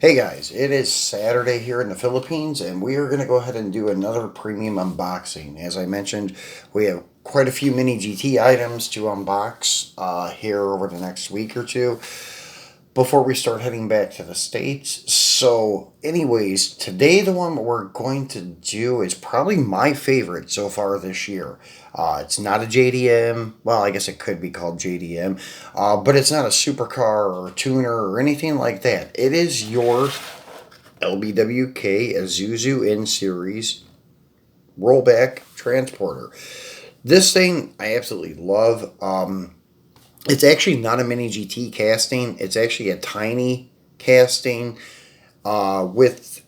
Hey guys, it is Saturday here in the Philippines, and we are going to go ahead and do another premium unboxing. As I mentioned, we have quite a few mini GT items to unbox here over the next week or two before we start heading back to the States. So, anyways, today the one we're going to do is probably my favorite so far this year. It's not a JDM. Well, I guess it could be called JDM, but it's not a supercar or a tuner or anything like that. It is your LBWK Isuzu N Series rollback transporter. This thing I absolutely love. It's actually not a mini GT casting. It's actually a tiny casting with,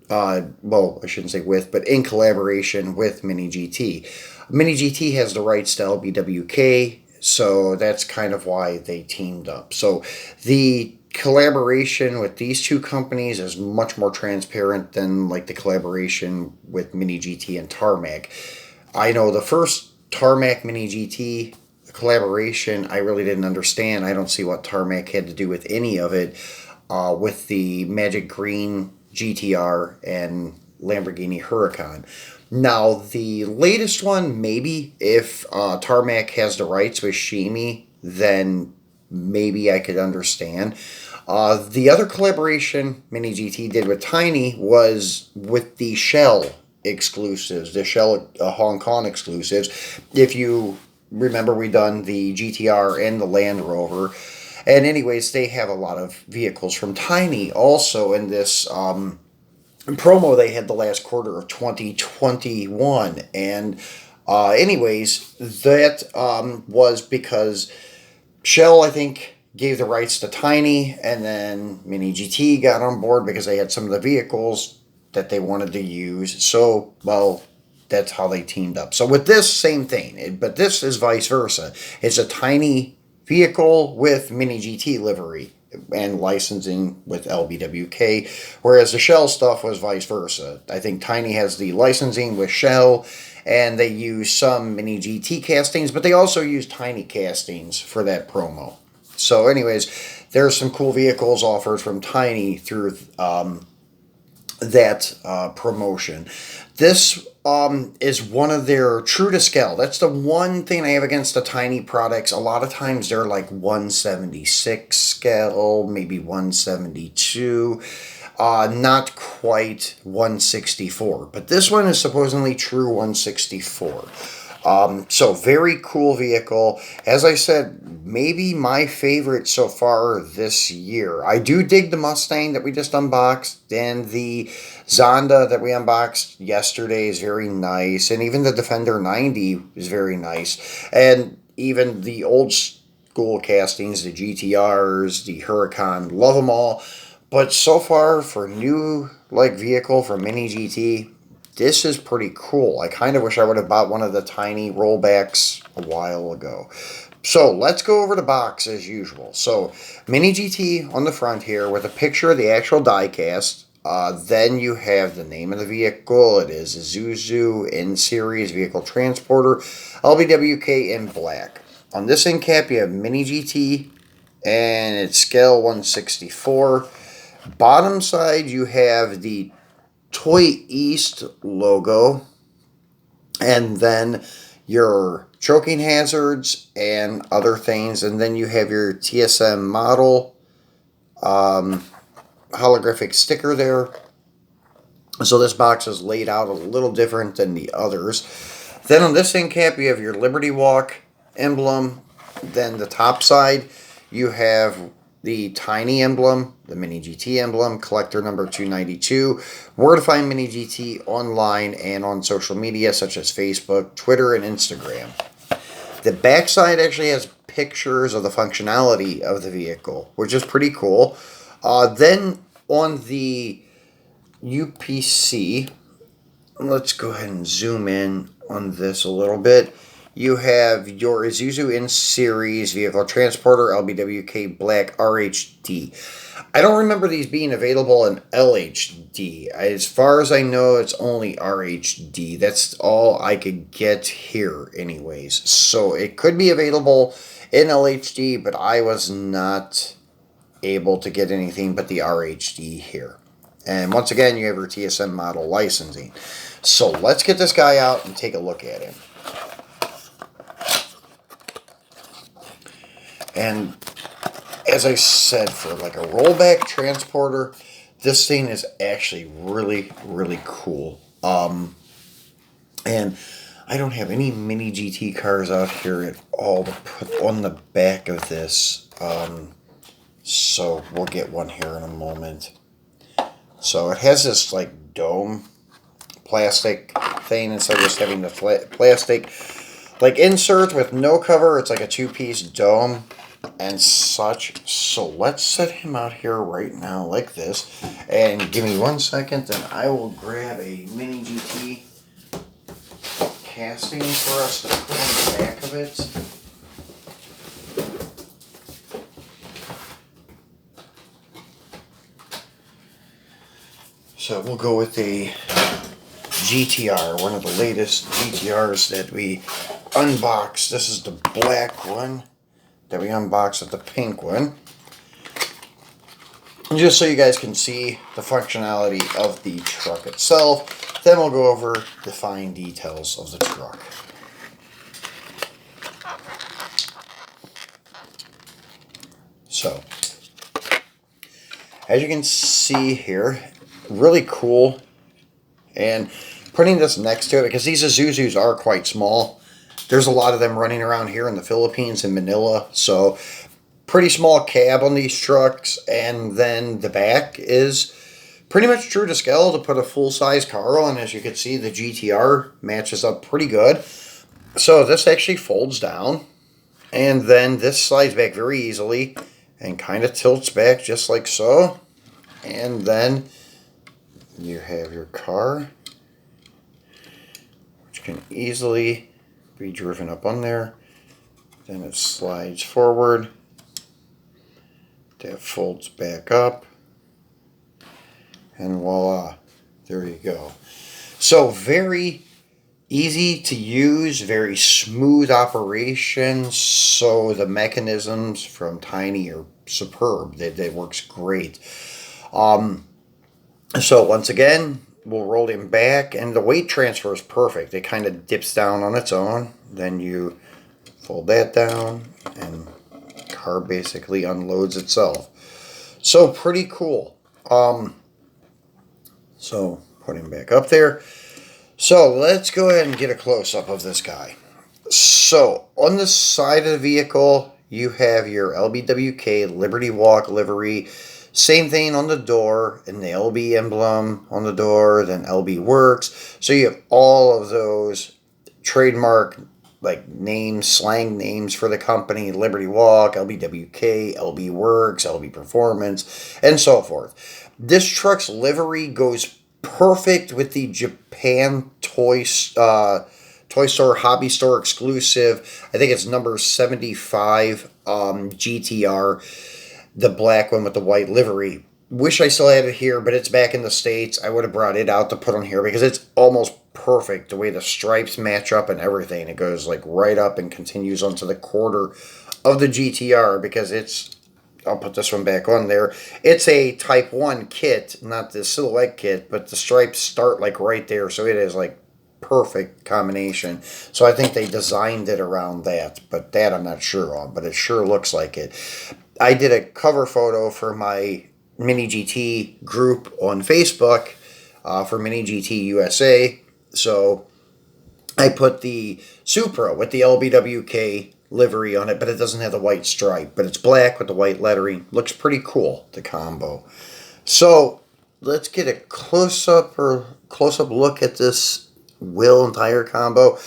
well, I shouldn't say with, but in collaboration with Mini GT. Mini GT has the rights to LBWK, so that's kind of why they teamed up. So the collaboration with these two companies is much more transparent than like the collaboration with Mini GT and Tarmac. I know the first Tarmac Mini GT collaboration I really didn't understand. I don't see what Tarmac had to do with any of it with the Magic Green GTR and Lamborghini Huracan. Now, the latest one, maybe if Tarmac has the rights with Shimi, then maybe I could understand. The other collaboration Mini GT did with Tiny was with the Shell exclusives, the Shell Hong Kong exclusives. If you remember, we done the GTR and the Land Rover. And anyways, they have a lot of vehicles from Tiny also in this promo they had the last quarter of 2021. And anyways, that was because Shell, I think, gave the rights to Tiny, and then Mini GT got on board because they had some of the vehicles that they wanted to use. So, well, that's how they teamed up. So with this, same thing, but this is vice versa. It's a Tiny vehicle with Mini GT livery and licensing with LBWK, whereas the Shell stuff was vice versa. I think Tiny has the licensing with Shell, and they use some Mini GT castings, but they also use Tiny castings for that promo. So anyways, there's some cool vehicles offered from Tiny through that promotion. This is one of their true to scale. That's the one thing I have against the Tiny products. A lot of times they're like 176 scale, maybe 172. Not quite 164. But this one is supposedly true 164. So very cool vehicle. As I said, maybe my favorite so far this year. I do dig the Mustang that we just unboxed, and the Zonda that we unboxed yesterday is very nice, and even the Defender 90 is very nice, and even the old school castings, the GTRs, the Huracan, love them all. But so far for new like vehicle for Mini GT, this is pretty cool. I kind of wish I would have bought one of the Tiny rollbacks a while ago. So let's go over the box as usual. So Mini GT on the front here with a picture of the actual diecast. Then you have the name of the vehicle. It is Isuzu N Series Vehicle Transporter, LBWK in black. On this end cap you have Mini GT and it's scale 164. Bottom side you have the Toy East logo, and then your choking hazards and other things, and then you have your TSM model holographic sticker there. So this box is laid out a little different than the others. Then on this end cap you have your Liberty Walk emblem. Then the top side you have the Tiny emblem, the Mini GT emblem, collector number 292. Where to find Mini GT online and on social media such as Facebook, Twitter, and Instagram. The backside actually has pictures of the functionality of the vehicle, which is pretty cool. Then on the UPC, let's go ahead and zoom in on this a little bit. You have your Isuzu N Series Vehicle Transporter LBWK Black RHD. I don't remember these being available in LHD. As far as I know, it's only RHD. That's all I could get here anyways. So it could be available in LHD, but I was not able to get anything but the RHD here. And once again, you have your TSM model licensing. So let's get this guy out and take a look at him. And as I said, for like a rollback transporter, this thing is actually really, really cool. And I don't have any Mini GT cars out here at all to put on the back of this. So we'll get one here in a moment. So it has this like dome plastic thing instead of just having the plastic like insert with no cover. It's like a two-piece dome and such. So let's set him out here right now like this. And give me 1 second and I will grab a Mini GT casting for us to put on the back of it. So we'll go with a GTR, one of the latest GTRs that we unboxed. This is the black one that we unboxed with the pink one. And just so you guys can see the functionality of the truck itself, then we'll go over the fine details of the truck. So, as you can see here, really cool. And putting this next to it, because these Isuzus are quite small. There's a lot of them running around here in the Philippines and Manila. So, pretty small cab on these trucks. And then the back is pretty much true to scale to put a full-size car on. As you can see, the GTR matches up pretty good. So, this actually folds down. And then this slides back very easily and kind of tilts back just like so. And then you have your car, which can easily be driven up on there. Then it slides forward. That folds back up. And voila, there you go. So very easy to use, very smooth operation. So the mechanisms from Tiny are superb. That works great. So once again, we'll roll him back, and the weight transfer is perfect. It kind of dips down on its own. Then you fold that down, and the car basically unloads itself. So pretty cool. So put him back up there. So let's go ahead and get a close-up of this guy. So on the side of the vehicle, you have your LBWK Liberty Walk livery. Same thing on the door, and the LB emblem on the door, then LB Works. So you have all of those trademark like names, slang names for the company: Liberty Walk, LBWK, LB Works, LB Performance, and so forth. This truck's livery goes perfect with the Japan toy store, hobby store exclusive. I think it's number 75 GTR. The black one with the white livery. Wish I still had it here, but it's back in the States. I would have brought it out to put on here because it's almost perfect the way the stripes match up and everything. It goes like right up and continues onto the quarter of the GTR because it's, I'll put this one back on there. It's a Type 1 kit, not the silhouette kit, but the stripes start like right there. So it is like perfect combination. So I think they designed it around that, but that I'm not sure on, but it sure looks like it. I did a cover photo for my Mini GT group on Facebook for Mini GT USA. So I put the Supra with the LBWK livery on it, but it doesn't have the white stripe. But it's black with the white lettering. Looks pretty cool, the combo. So let's get a close-up look at this wheel and tire combo.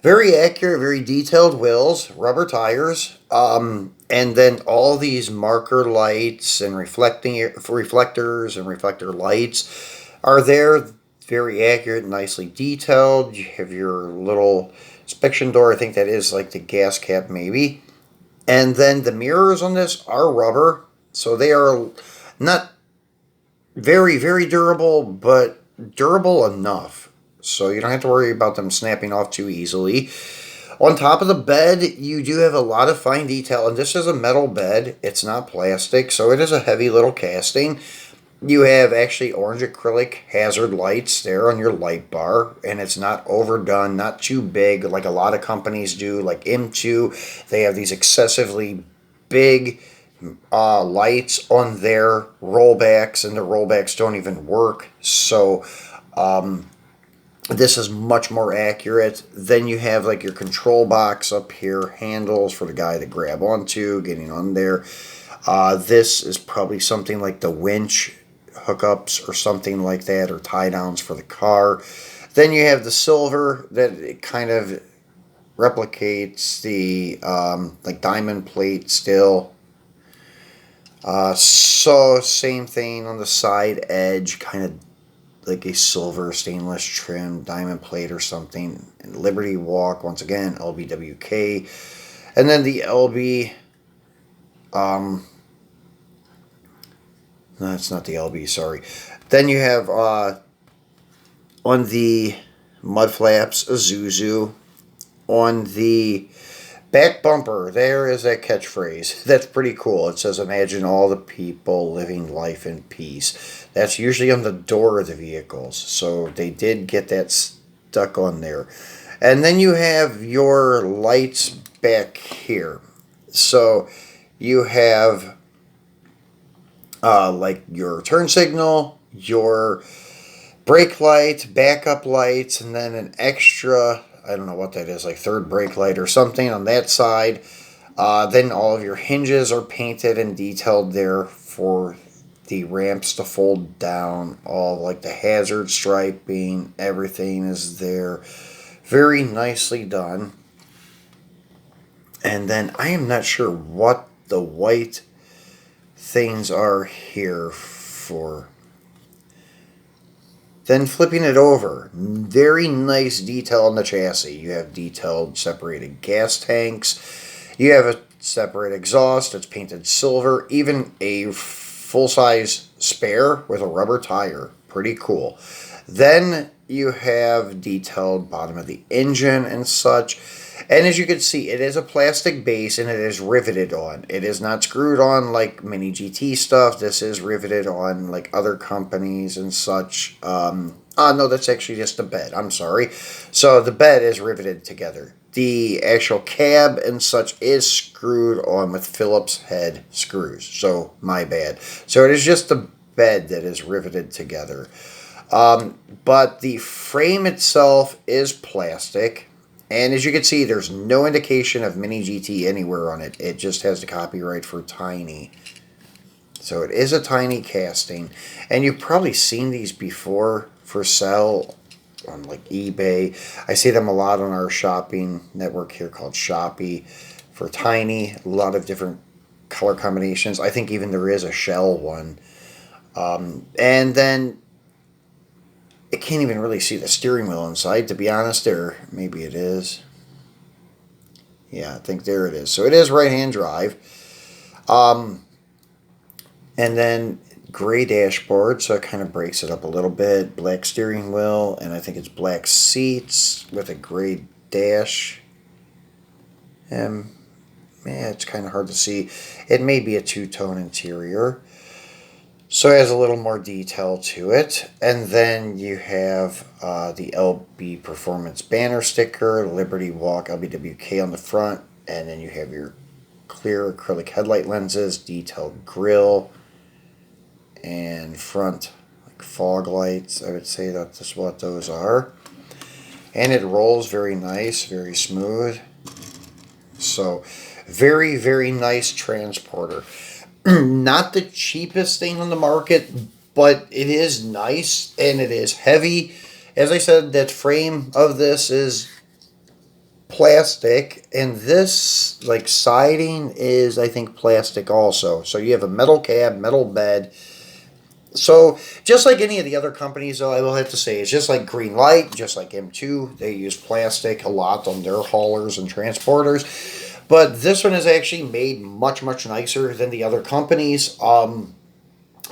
Very accurate, very detailed wheels, rubber tires, and then all these marker lights and reflectors and reflector lights are there. Very accurate, nicely detailed. You have your little inspection door. I think that is like the gas cap maybe. And then the mirrors on this are rubber, so they are not very, very durable, but durable enough. So you don't have to worry about them snapping off too easily. On top of the bed, you do have a lot of fine detail, and this is a metal bed. It's not plastic, so it is a heavy little casting. You have actually orange acrylic hazard lights there on your light bar, and it's not overdone, not too big like a lot of companies do, like M2. They have these excessively big lights on their rollbacks, and the rollbacks don't even work. So this is much more accurate. Then you have like your control box up here, handles for the guy to grab onto, getting on there. This is probably something like the winch hookups or something like that, or tie downs for the car. Then you have the silver that it kind of replicates the like diamond plate still. So same thing on the side edge, kind of like a silver stainless trim diamond plate or something. And Liberty Walk, once again, LBWK. And then the LB, no, it's not the LB, sorry. Then you have on the mud flaps, Isuzu. On the back bumper, there is that catchphrase. That's pretty cool. It says, "Imagine all the people living life in peace." That's usually on the door of the vehicles. So they did get that stuck on there. And then you have your lights back here. So you have like your turn signal, your brake light, backup lights, and then an extra, I don't know what that is, like third brake light or something on that side. Then all of your hinges are painted and detailed there for the ramps to fold down. All like the hazard striping, everything is there. Very nicely done. And then I am not sure what the white things are here for. Then flipping it over, very nice detail on the chassis. You have detailed separated gas tanks. You have a separate exhaust that's painted silver. Even a full-size spare with a rubber tire. Pretty cool. Then you have detailed bottom of the engine and such. And as you can see, it is a plastic base and it is riveted on. It is not screwed on like MiniGT stuff. This is riveted on like other companies and such. No, that's actually just the bed. I'm sorry. So the bed is riveted together. The actual cab and such is screwed on with Phillips head screws. So my bad. So it is just the bed that is riveted together. But the frame itself is plastic. And as you can see, there's no indication of MiniGT anywhere on it. It just has the copyright for Tiny. So it is a Tiny casting. And you've probably seen these before for sale on like eBay. I see them a lot on our shopping network here called Shopee for Tiny. A lot of different color combinations. I think even there is a shell one. And then I can't even really see the steering wheel inside, to be honest, or maybe it is. Yeah, I think there it is. So it is right-hand drive. And then gray dashboard, so it kind of breaks it up a little bit. Black steering wheel, and I think it's black seats with a gray dash. Yeah, it's kind of hard to see. It may be a two-tone interior. So it has a little more detail to it. And then you have the LB Performance banner sticker, Liberty Walk, LBWK on the front. And then you have your clear acrylic headlight lenses, detailed grille, and front like fog lights. I would say that's what those are. And it rolls very nice, very smooth. So very, very nice transporter. Not the cheapest thing on the market, but it is nice and it is heavy. As I said, that frame of this is plastic, and this like siding is, I think, plastic also. So you have a metal cab, metal bed. So just like any of the other companies, though, I will have to say, it's just like Green Light, just like M2. They use plastic a lot on their haulers and transporters. But this one is actually made much, much nicer than the other companies.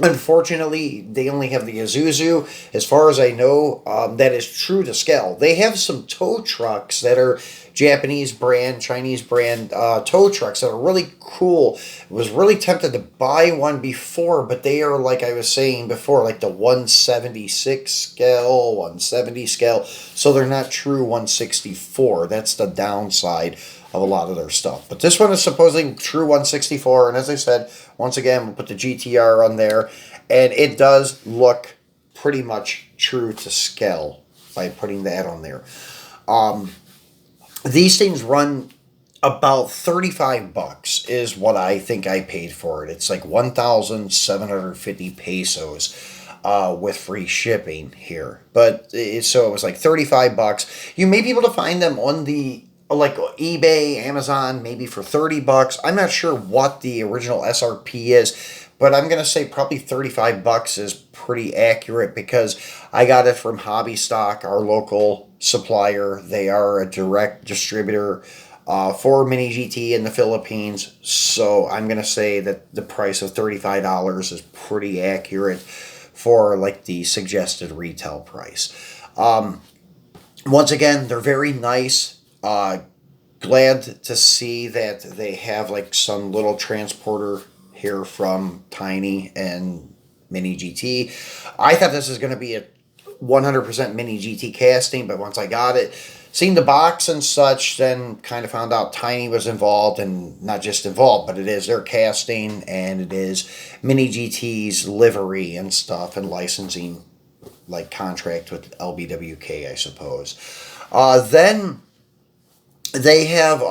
Unfortunately, they only have the Isuzu. As far as I know, that is true to scale. They have some tow trucks that are Japanese brand, Chinese brand tow trucks that are really cool. I was really tempted to buy one before, but they are, like I was saying before, like the 176 scale, 170 scale. So they're not true 164. That's the downside of a lot of their stuff. But this one is supposedly true 164, and as I said, once again, we'll put the GTR on there, and it does look pretty much true to scale by putting that on there. These things run about 35 bucks is what I think I paid for it. It's like 1,750 pesos with free shipping here. But so it was like 35 bucks. You may be able to find them on the like eBay, Amazon, maybe for 30 bucks. I'm not sure what the original SRP is, but I'm going to say probably 35 bucks is pretty accurate because I got it from Hobby Stock, our local supplier. They are a direct distributor for MiniGT in the Philippines. So I'm going to say that the price of $35 is pretty accurate for like the suggested retail price. Once again, they're very nice. Glad to see that they have like some little transporter here from Tiny and MiniGT. I thought this was going to be a 100% MiniGT casting, but once I got it, seen the box and such, then kind of found out Tiny was involved, and not just involved, but it is their casting, and it is MiniGT's livery and stuff, and licensing, like contract with LBWK, I suppose. Then they have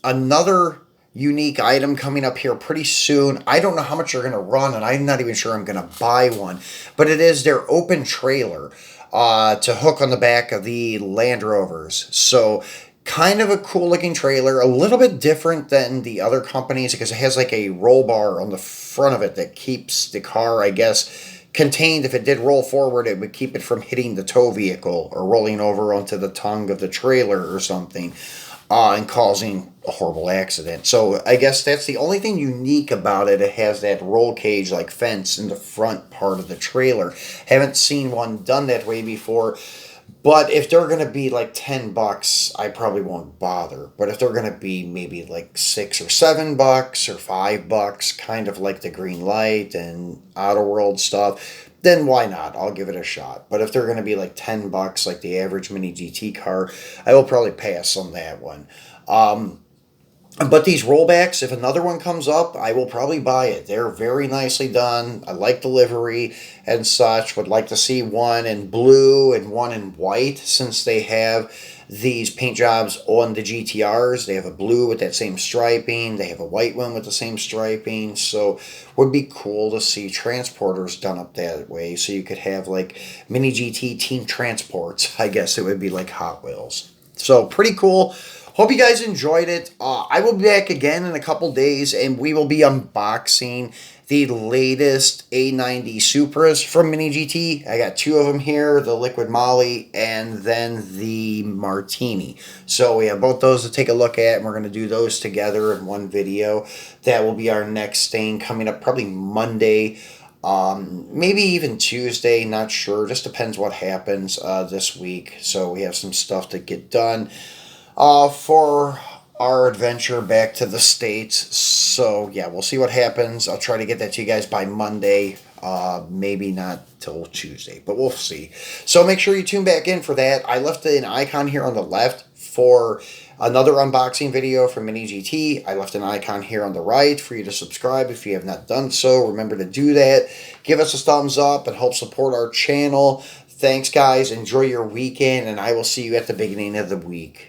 another unique item coming up here pretty soon. I don't know how much they're going to run, and I'm not even sure I'm going to buy one. But it is their open trailer to hook on the back of the Land Rovers. So kind of a cool looking trailer, a little bit different than the other companies because it has like a roll bar on the front of it that keeps the car, I guess, contained. If it did roll forward, it would keep it from hitting the tow vehicle or rolling over onto the tongue of the trailer or something and causing a horrible accident. So I guess that's the only thing unique about it. It has that roll cage like fence in the front part of the trailer. Haven't seen one done that way before. But if they're going to be like 10 bucks, I probably won't bother. But if they're going to be maybe like 6 or 7 bucks or 5 bucks, kind of like the Green Light and Auto World stuff, then why not? I'll give it a shot. But if they're going to be like 10 bucks, like the average Mini GT car, I will probably pass on that one. But these rollbacks, if another one comes up, I will probably buy it. They're very nicely done. I like the livery and such. Would like to see one in blue and one in white since they have these paint jobs on the GTRs. They have a blue with that same striping. They have a white one with the same striping. So would be cool to see transporters done up that way. So you could have like Mini GT team transports. I guess it would be like Hot Wheels. So pretty cool. Hope you guys enjoyed it. I will be back again in a couple days, and we will be unboxing the latest A90 Supras from MiniGT. I got 2 of them here, the Liquid Molly and then the Martini. So we have both those to take a look at, and we're going to do those together in one video. That will be our next thing coming up probably Monday. Maybe even Tuesday, not sure. Just depends what happens this week. So we have some stuff to get done for our adventure back to the States. So yeah, we'll see what happens. I'll try to get that to you guys by Monday. Maybe not till Tuesday, but we'll see. So make sure you tune back in for that. I left an icon here on the left for another unboxing video from MiniGT. I left an icon here on the right for you to subscribe if you have not done so. Remember to do that. Give us a thumbs up and help support our channel. Thanks, guys. Enjoy your weekend, and I will see you at the beginning of the week.